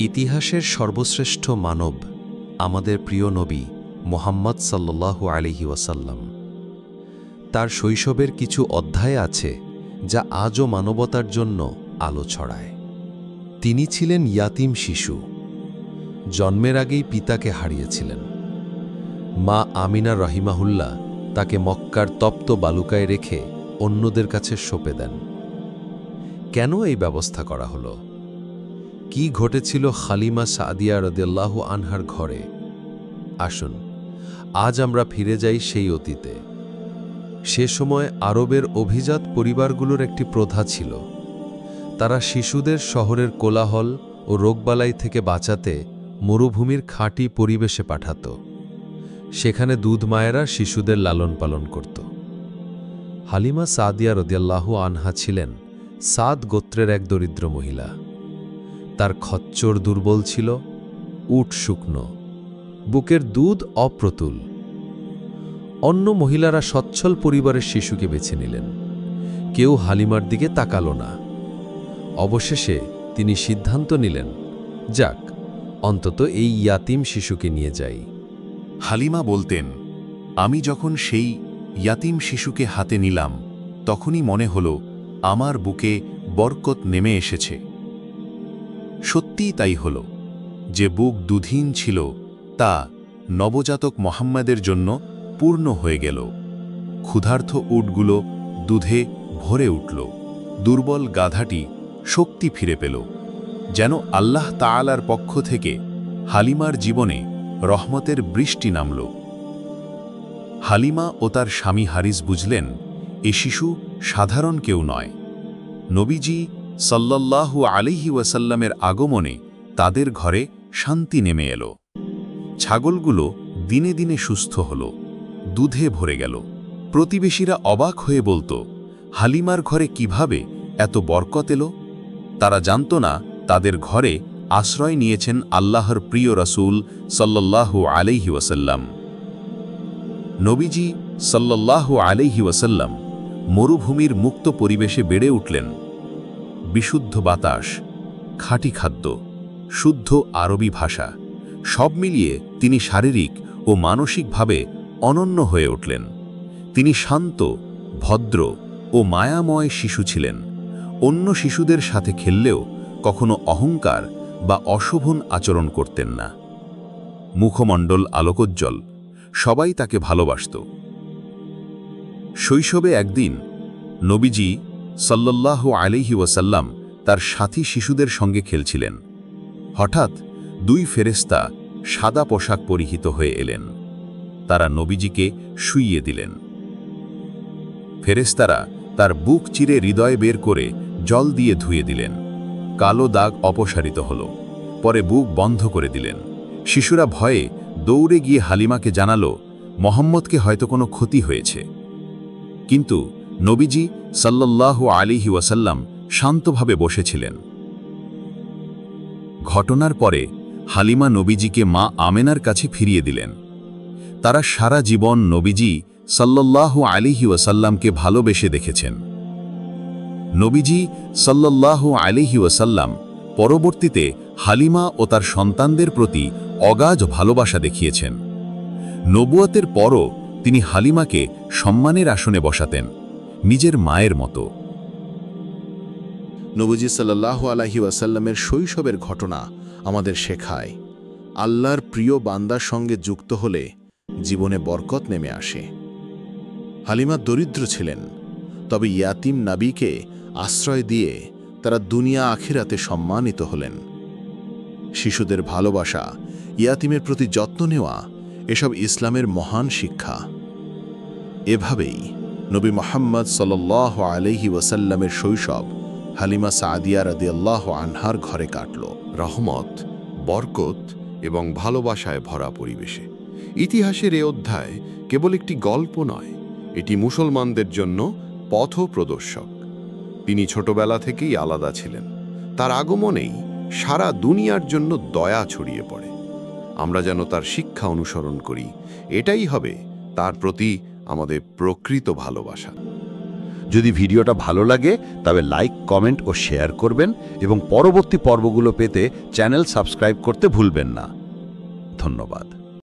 ইতিহাসের সর্বশ্রেষ্ঠ মানব আমাদের প্রিয় নবী মুহাম্মদ সাল্লাল্লাহু আলাইহি ওয়াসাল্লাম। তার শৈশবের কিছু অধ্যায় আছে যা আজও মানবতার জন্য আলো ছড়ায়। তিনি ছিলেন ইয়াতিম শিশু, জন্মের আগেই পিতাকে হারিয়েছিলেন। মা আমিনা রাহিমাহুল্লাহ তাকে মক্কার তপ্ত বালুকায় রেখে অন্যদের কাছে সঁপে দেন। কেন এই ব্যবস্থা করা হলো? কি ঘটেছিল হালিমা সাদিয়া রাদিয়াল্লাহু আনহার ঘরে? আসুন আজ আমরা ফিরে যাই সেই অতীতে। সে সময় আরবের অভিজাত পরিবারগুলোর একটি প্রথা ছিল। তারা শিশুদের শহরের কোলাহল ও রোগবালাই থেকে বাঁচাতে মরুভূমির খাঁটি পরিবেশে পাঠাত। সেখানে দুধ মায়েরা শিশুদের লালন পালন করত। হালিমা সাদিয়া রাদিয়াল্লাহু আনহা ছিলেন সাদ গোত্রের এক দরিদ্র মহিলা। তার খচ্চর দুর্বল ছিল, উট শুকনো, বুকের দুধ অপ্রতুল। অন্য মহিলারা সচ্ছল পরিবারের শিশুকে বেছে নিলেন, কেউ হালিমার দিকে তাকালো না। অবশেষে তিনি সিদ্ধান্ত নিলেন, যাক, অন্তত এই ইয়াতিম শিশুকে নিয়ে যাই। হালিমা বলতেন, আমি যখন সেই ইয়াতিম শিশুকে হাতে নিলাম তখনই মনে হল আমার বুকে বরকত নেমে এসেছে। সত্যিই তাই হল। যে বুক দুধহীন ছিল তা নবজাতক মোহাম্মদের জন্য পূর্ণ হয়ে গেল। ক্ষুধার্ত উটগুলো দুধে ভরে উঠল, দুর্বল গাধাটি শক্তি ফিরে পেল। যেন আল্লাহ তাআলার পক্ষ থেকে হালিমার জীবনে রহমতের বৃষ্টি নামল। হালিমা ও তার স্বামী হারিস বুঝলেন, এ শিশু সাধারণ কেউ নয়। নবীজি সাল্লাল্লাহু আলাইহি ওয়াসাল্লামের আগমনে তাদের ঘরে শান্তি নেমে এলো। ছাগলগুলো দিনে দিনে সুস্থ হল, দুধে ভরে গেল। প্রতিবেশীরা অবাক হয়ে বলতো, হালিমার ঘরে কিভাবে এত বরকত এলো? তারা জানত না তাদের ঘরে আশ্রয় নিয়েছেন আল্লাহর প্রিয় রাসূল সাল্লাল্লাহু আলাইহি ওয়াসাল্লাম। নবীজি সাল্লাল্লাহু আলাইহি ওয়াসাল্লাম মরুভূমির মুক্ত পরিবেশে বেড়ে উঠলেন। বিশুদ্ধ বাতাস, খাঁটি খাদ্য, শুদ্ধ আরবি ভাষা, সব মিলিয়ে তিনি শারীরিক ও মানসিকভাবে অনন্য হয়ে উঠলেন। তিনি শান্ত, ভদ্র ও মায়াময় শিশু ছিলেন। অন্য শিশুদের সাথে খেললেও কখনো অহংকার বা অশোভন আচরণ করতেন না। মুখমণ্ডল আলোকোজ্জ্বল, সবাই তাকে ভালোবাসত। শৈশবে একদিন নবীজি সাল্লাল্লাহু আলাইহি ওয়াসাল্লাম তার সাথী শিশুদের সঙ্গে খেলছিলেন। হঠাৎ দুই ফেরেশতা সাদা পোশাক পরিহিত হয়ে এলেন। তারা নবীজিকে শুইয়ে দিলেন। ফেরেশতারা তার বুক চিরে হৃদয় বের করে জল দিয়ে ধুয়ে দিলেন। কালো দাগ অপসারিত হল। পরে বুক বন্ধ করে দিলেন। শিশুরা ভয়ে দৌড়ে গিয়ে হালিমাকে জানালো, মোহাম্মদকে হয়তো কোনো ক্ষতি হয়েছে। কিন্তু নবীজি সাল্লাল্লাহু আলাইহি ওয়াসাল্লাম শান্তভাবে বসেছিলেন। ঘটনার পরে হালিমা নবীজিকে মা আমেনার কাছে ফিরিয়ে দিলেন। তারা সারা জীবন নবীজি সাল্লাল্লাহু আলাইহি ওয়াসাল্লামকে ভালোবেসে দেখেছেন। নবীজি সাল্লাল্লাহু আলাইহি ওয়াসাল্লাম পরবর্তীতে হালিমা ও তার সন্তানদের প্রতি অগাধ ভালোবাসা দেখিয়েছেন। নবুয়তের পরও তিনি হালিমাকে সম্মানের আসনে বসাতেন, নিজের মায়ের মতো। নবীজি সাল্লাল্লাহু আলাইহি ওয়াসাল্লামের শৈশবের ঘটনা আমাদের শেখায়, আল্লাহর প্রিয় বান্দার সঙ্গে যুক্ত হলে জীবনে বরকত নেমে আসে। হালিমা দরিদ্র ছিলেন, তবে ইয়াতিম নবীকে আশ্রয় দিয়ে তারা দুনিয়া আখিরাতে সম্মানিত হলেন। শিশুদের ভালোবাসা, ইয়াতিমের প্রতি যত্ন নেওয়া, এসব ইসলামের মহান শিক্ষা। এভাবেই নবী মুহাম্মদ সাল্লাল্লাহু আলাইহি ওয়াসাল্লামের শৈশব হালিমা সাদিয়া রাদিয়াল্লাহু আনহার ঘরে কাটল, রহমত, বরকত এবং ভালোবাসায় ভরা পরিবেশে। ইতিহাসের এ অধ্যায় কেবল একটি গল্প নয়, এটি মুসলমানদের জন্য পথ প্রদর্শক। তিনি ছোটবেলা থেকেই আলাদা ছিলেন। তার আগমনেই সারা দুনিয়ার জন্য দয়া ছড়িয়ে পড়ে। আমরা যেন তার শিক্ষা অনুসরণ করি, এটাই হবে তার প্রতি আমাদের প্রকৃত ভালোবাসা। যদি ভিডিওটা ভালো লাগে তবে লাইক, কমেন্ট ও শেয়ার করবেন এবং পরবর্তী পর্বগুলো পেতে চ্যানেল সাবস্ক্রাইব করতে ভুলবেন না। ধন্যবাদ।